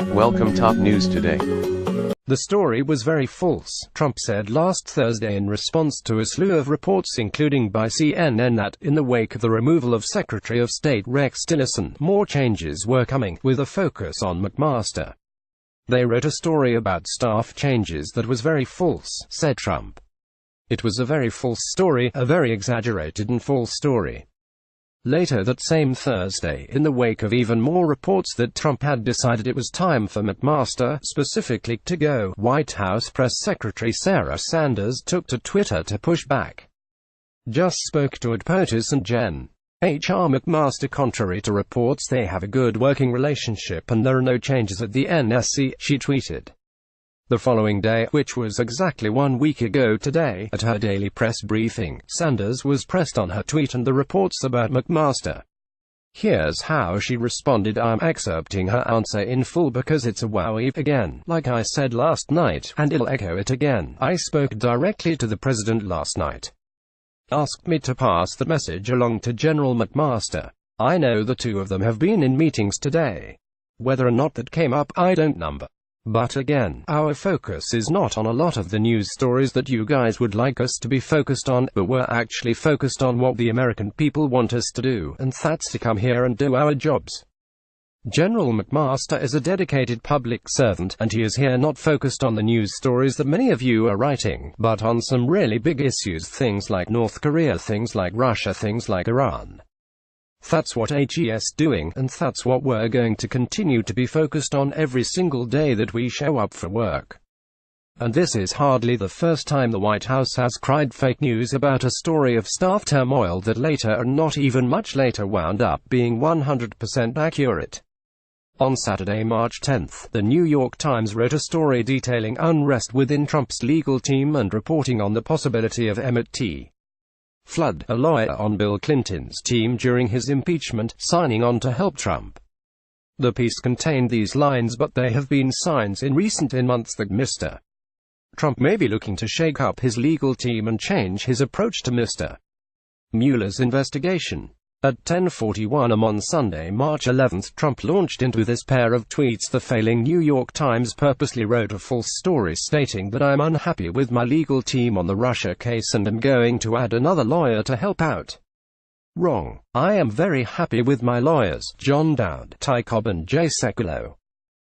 Welcome top news today. The story was very false, Trump said last Thursday in response to a slew of reports including by CNN that, in the wake of the removal of Secretary of State Rex Tillerson, more changes were coming, with a focus on McMaster. They wrote a story about staff changes that was very false, said Trump. It was a very false story, a very exaggerated and false story. Later that same Thursday, in the wake of even more reports that Trump had decided it was time for McMaster, specifically, to go, White House Press Secretary Sarah Sanders took to Twitter to push back. Just spoke to POTUS and Jen. HR McMaster. Contrary to reports, they have a good working relationship and there are no changes at the NSC, she tweeted. The following day, which was exactly 1 week ago today, at her daily press briefing, Sanders was pressed on her tweet and the reports about McMaster. Here's how she responded. I'm excerpting her answer in full because it's a wowie. Again, like I said last night, and I'll echo it again, I spoke directly to the president last night. Asked me to pass the message along to General McMaster. I know the two of them have been in meetings today. Whether or not that came up, I don't know. But again, our focus is not on a lot of the news stories that you guys would like us to be focused on, but we're actually focused on what the American people want us to do, and that's to come here and do our jobs. General McMaster is a dedicated public servant, and he is here not focused on the news stories that many of you are writing, but on some really big issues, things like North Korea, things like Russia, things like Iran. That's what HE's doing, and that's what we're going to continue to be focused on every single day that we show up for work. And this is hardly the first time the White House has cried fake news about a story of staff turmoil that later, and not even much later, wound up being 100% accurate. On Saturday, March 10th, the New York Times wrote a story detailing unrest within Trump's legal team and reporting on the possibility of Emmett T. Flood, a lawyer on Bill Clinton's team during his impeachment, signing on to help Trump. The piece contained these lines, but there have been signs in recent months that Mr. Trump may be looking to shake up his legal team and change his approach to Mr. Mueller's investigation. At 10:41 am on Sunday, March 11th, Trump launched into this pair of tweets. The failing New York Times purposely wrote a false story stating that I'm unhappy with my legal team on the Russia case and am going to add another lawyer to help out. Wrong. I am very happy with my lawyers, John Dowd, Ty Cobb and Jay Sekulow.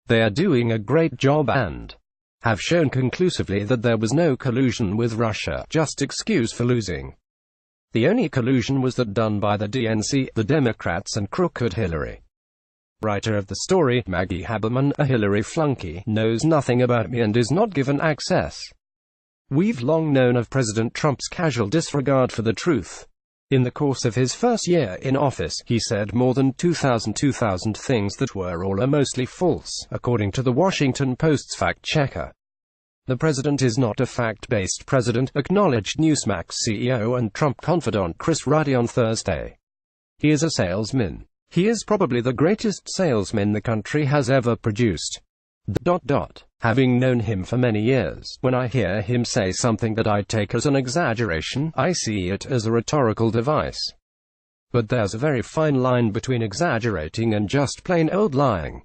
They are doing a great job and have shown conclusively that there was no collusion with Russia, just excuse for losing. The only collusion was that done by the DNC, the Democrats and crooked Hillary. Writer of the story, Maggie Haberman, a Hillary flunky, knows nothing about me and is not given access. We've long known of President Trump's casual disregard for the truth. In the course of his first year in office, he said more than 2,000 things that were all or mostly false, according to the Washington Post's fact-checker. The president is not a fact-based president, acknowledged Newsmax CEO and Trump confidant Chris Ruddy on Thursday. He is a salesman. He is probably the greatest salesman the country has ever produced. Having known him for many years, when I hear him say something that I take as an exaggeration, I see it as a rhetorical device. But there's a very fine line between exaggerating and just plain old lying.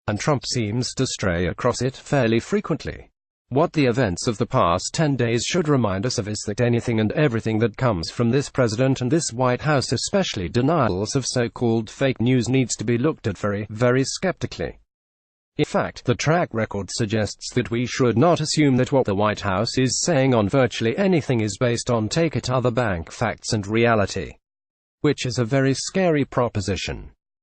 And Trump seems to stray across it fairly frequently. What the events of the past 10 days should remind us of is that anything and everything that comes from this president and this White House, especially denials of so-called fake news, needs to be looked at very, very skeptically. In fact, the track record suggests that we should not assume that what the White House is saying on virtually anything is based on take-it-other bank facts and reality. Which is a very scary proposition.